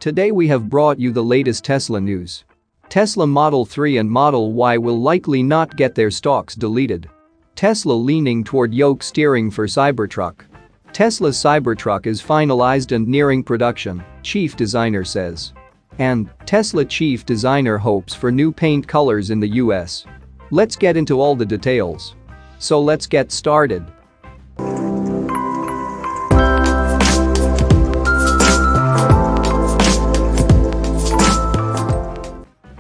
Today we have brought you the latest Tesla news. Tesla Model 3 and Model Y will likely not get their stocks deleted. Tesla leaning toward Yoke steering for Cybertruck. Tesla's Cybertruck is finalized and nearing production, chief designer says. And Tesla chief designer hopes for new paint colors in the US. Let's get into all the details. So let's get started.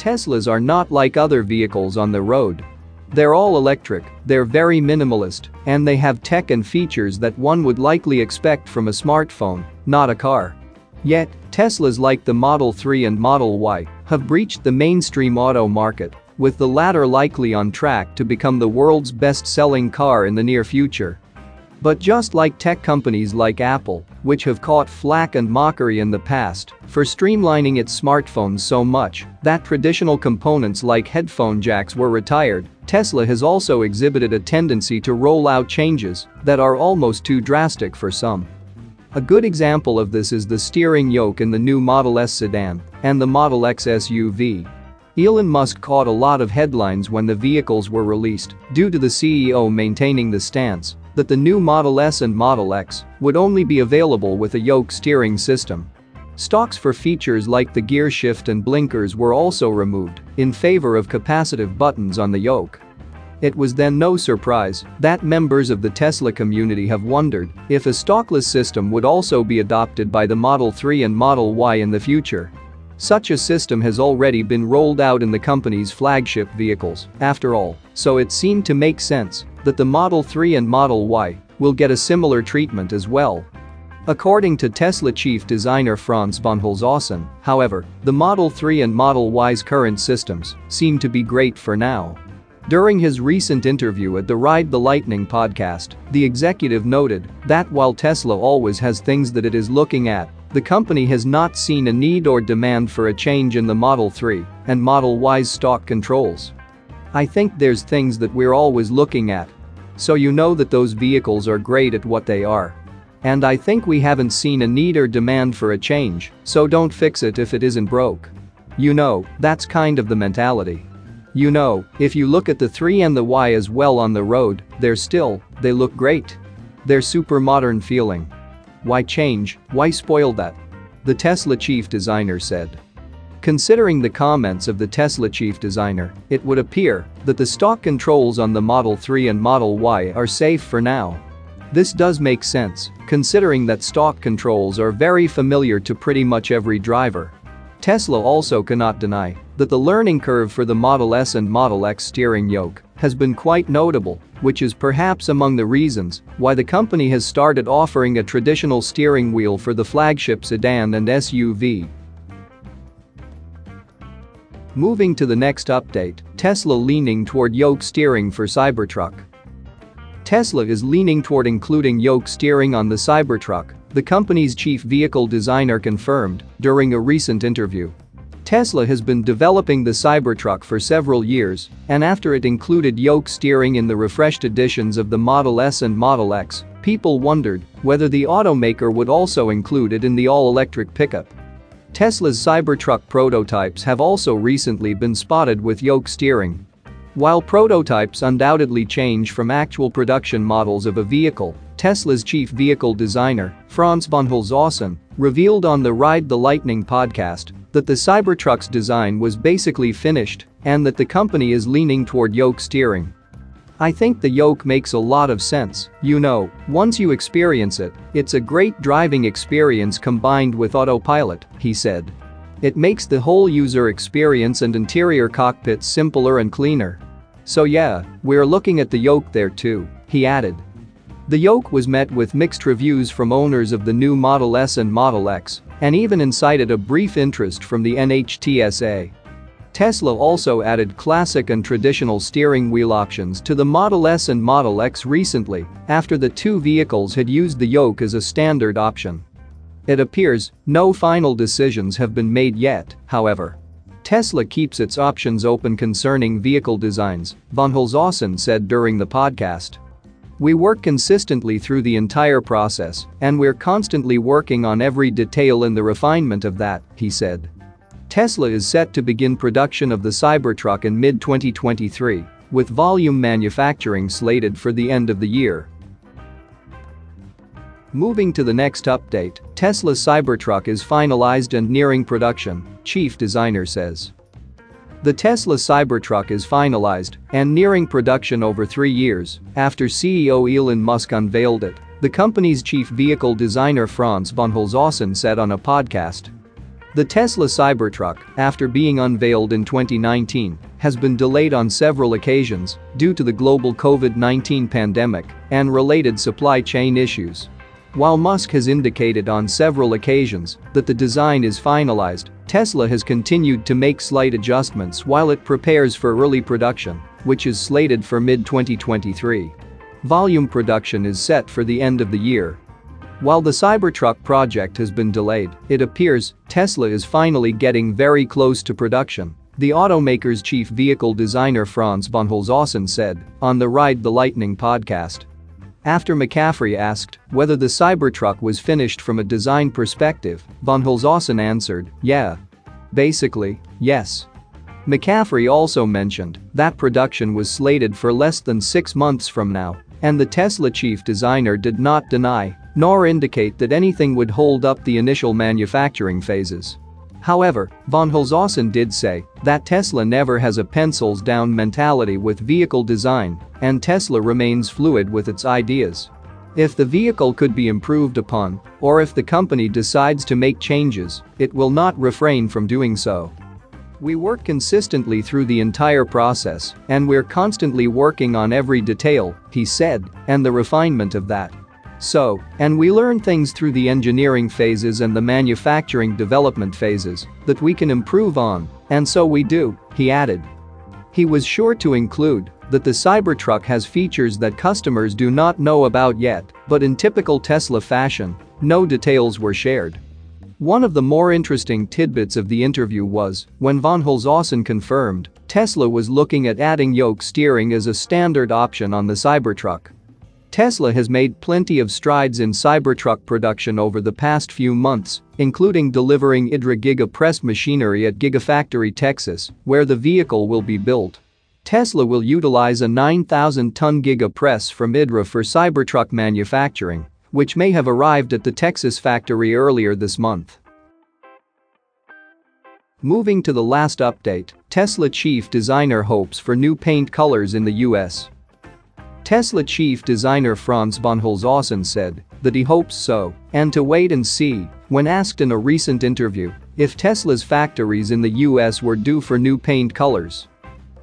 Teslas are not like other vehicles on the road. They're all electric, they're very minimalist, and they have tech and features that one would likely expect from a smartphone, not a car. Yet, Teslas like the Model 3 and Model Y have breached the mainstream auto market, with the latter likely on track to become the world's best-selling car in the near future. But just like tech companies like Apple, which have caught flack and mockery in the past for streamlining its smartphones so much that traditional components like headphone jacks were retired, Tesla has also exhibited a tendency to roll out changes that are almost too drastic for some. A good example of this is the steering yoke in the new Model S sedan and the Model X SUV. Elon Musk caught a lot of headlines when the vehicles were released due to the CEO maintaining the stance that the new Model S and Model X would only be available with a yoke steering system. Stocks for features like the gear shift and blinkers were also removed in favor of capacitive buttons on the yoke. It was then no surprise that members of the Tesla community have wondered if a stockless system would also be adopted by the Model 3 and Model Y in the future. Such a system has already been rolled out in the company's flagship vehicles, after all, so it seemed to make sense that the Model 3 and Model Y will get a similar treatment as well. According to Tesla chief designer Franz von Holzhausen, however, the Model 3 and Model Y's current systems seem to be great for now. During his recent interview at the Ride the Lightning podcast, the executive noted that while Tesla always has things that it is looking at, the company has not seen a need or demand for a change in the Model 3 and Model Y's stock controls. I think there's things that we're always looking at. So you know that those vehicles are great at what they are. And I think we haven't seen a need or demand for a change, so don't fix it if it isn't broke. You know, that's kind of the mentality. You know, if you look at the 3 and the Y as well on the road, they look great. They're super modern feeling. Why change, why spoil that? The Tesla chief designer said. Considering the comments of the Tesla chief designer, it would appear that the stock controls on the Model 3 and Model Y are safe for now. This does make sense, considering that stock controls are very familiar to pretty much every driver. Tesla also cannot deny that the learning curve for the Model S and Model X steering yoke has been quite notable, which is perhaps among the reasons why the company has started offering a traditional steering wheel for the flagship sedan and SUV. Moving to the next update, Tesla leaning toward yoke steering for Cybertruck. Tesla is leaning toward including yoke steering on the Cybertruck, the company's chief vehicle designer confirmed during a recent interview. Tesla has been developing the Cybertruck for several years, and after it included yoke steering in the refreshed editions of the Model S and Model X, people wondered whether the automaker would also include it in the all-electric pickup. Tesla's Cybertruck prototypes have also recently been spotted with yoke steering. While prototypes undoubtedly change from actual production models of a vehicle, Tesla's chief vehicle designer, Franz von Holzhausen, revealed on the Ride the Lightning podcast that the Cybertruck's design was basically finished and that the company is leaning toward yoke steering. I think the yoke makes a lot of sense, you know, once you experience it, it's a great driving experience combined with autopilot, he said. It makes the whole user experience and interior cockpit simpler and cleaner. So yeah, we're looking at the yoke there too, he added. The yoke was met with mixed reviews from owners of the new Model S and Model X, and even incited a brief interest from the NHTSA. Tesla also added classic and traditional steering wheel options to the Model S and Model X recently, after the two vehicles had used the yoke as a standard option. It appears no final decisions have been made yet, however. Tesla keeps its options open concerning vehicle designs, von Holzhausen said during the podcast. "We work consistently through the entire process, and we're constantly working on every detail in the refinement of that," he said. Tesla is set to begin production of the Cybertruck in mid-2023, with volume manufacturing slated for the end of the year. Moving to the next update, Tesla's Cybertruck is finalized and nearing production, chief designer says. The Tesla Cybertruck is finalized and nearing production over 3 years after CEO Elon Musk unveiled it, the company's chief vehicle designer Franz von Holzhausen said on a podcast. The Tesla Cybertruck, after being unveiled in 2019, has been delayed on several occasions due to the global COVID-19 pandemic and related supply chain issues. While Musk has indicated on several occasions that the design is finalized, Tesla has continued to make slight adjustments while it prepares for early production, which is slated for mid-2023. Volume production is set for the end of the year. While the Cybertruck project has been delayed, it appears Tesla is finally getting very close to production, the automaker's chief vehicle designer Franz von Holzhausen said on the Ride the Lightning podcast. After McCaffrey asked whether the Cybertruck was finished from a design perspective, von Holzhausen answered, "Yeah. Basically, yes." McCaffrey also mentioned that production was slated for less than 6 months from now, and the Tesla chief designer did not deny nor indicate that anything would hold up the initial manufacturing phases. However, von Holzhausen did say that Tesla never has a pencils down mentality with vehicle design, and Tesla remains fluid with its ideas. If the vehicle could be improved upon, or if the company decides to make changes, it will not refrain from doing so. "We work consistently through the entire process, and we're constantly working on every detail," he said, and the refinement of that. And we learn things through the engineering phases and the manufacturing development phases that we can improve on, and so we do, he added. He was sure to include that the Cybertruck has features that customers do not know about yet, but in typical Tesla fashion, no details were shared. One of the more interesting tidbits of the interview was when von Holzhausen confirmed Tesla was looking at adding yoke steering as a standard option on the Cybertruck. Tesla has made plenty of strides in Cybertruck production over the past few months, including delivering IDRA Giga press machinery at Gigafactory Texas, where the vehicle will be built. Tesla will utilize a 9,000-ton Giga press from IDRA for Cybertruck manufacturing, which may have arrived at the Texas factory earlier this month. Moving to the last update, Tesla chief designer hopes for new paint colors in the US. Tesla chief designer Franz von Holzhausen said that he hopes so, and to wait and see, when asked in a recent interview if Tesla's factories in the US were due for new paint colors.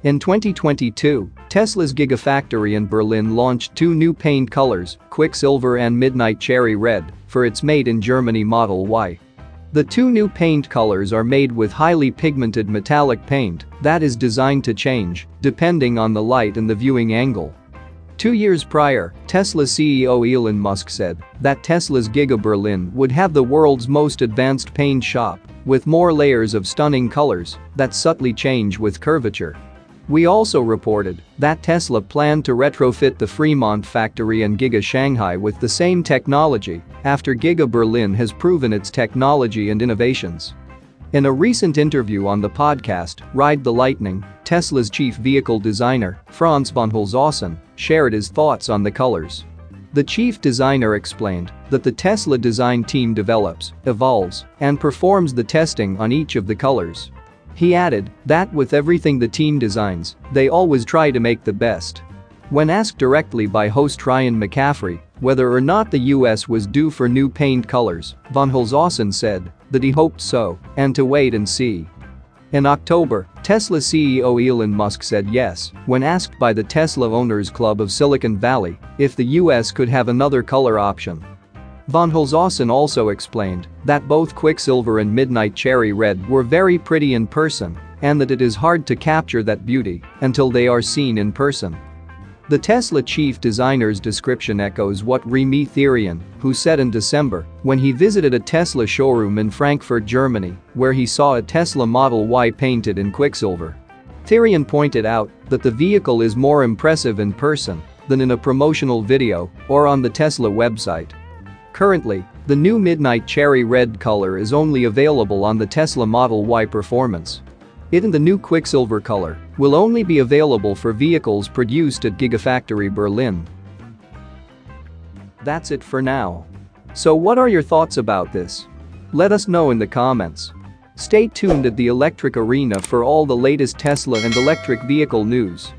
In 2022, Tesla's Gigafactory in Berlin launched 2 new paint colors, Quicksilver and Midnight Cherry Red, for its Made in Germany Model Y. The 2 new paint colors are made with highly pigmented metallic paint that is designed to change depending on the light and the viewing angle. 2 years prior, Tesla CEO Elon Musk said that Tesla's Giga Berlin would have the world's most advanced paint shop, with more layers of stunning colors that subtly change with curvature. We also reported that Tesla planned to retrofit the Fremont factory and Giga Shanghai with the same technology after Giga Berlin has proven its technology and innovations. In a recent interview on the podcast Ride the Lightning, Tesla's chief vehicle designer, Franz von Holzhausen, shared his thoughts on the colors. The chief designer explained that the Tesla design team develops, evolves, and performs the testing on each of the colors. He added that with everything the team designs, they always try to make the best. When asked directly by host Ryan McCaffrey whether or not the US was due for new paint colors, von Holzhausen said that he hoped so, and to wait and see. In October, Tesla CEO Elon Musk said yes when asked by the Tesla Owners Club of Silicon Valley if the US could have another color option. Von Holzhausen also explained that both Quicksilver and Midnight Cherry Red were very pretty in person and that it is hard to capture that beauty until they are seen in person. The Tesla chief designer's description echoes what Remy Therian, who said in December when he visited a Tesla showroom in Frankfurt, Germany, where he saw a Tesla Model Y painted in Quicksilver. Therian pointed out that the vehicle is more impressive in person than in a promotional video or on the Tesla website. Currently, the new Midnight Cherry Red color is only available on the Tesla Model Y Performance. It and the new Quicksilver color will only be available for vehicles produced at Gigafactory Berlin. That's it for now. So what are your thoughts about this? Let us know in the comments. Stay tuned at the Electric Arena for all the latest Tesla and electric vehicle news.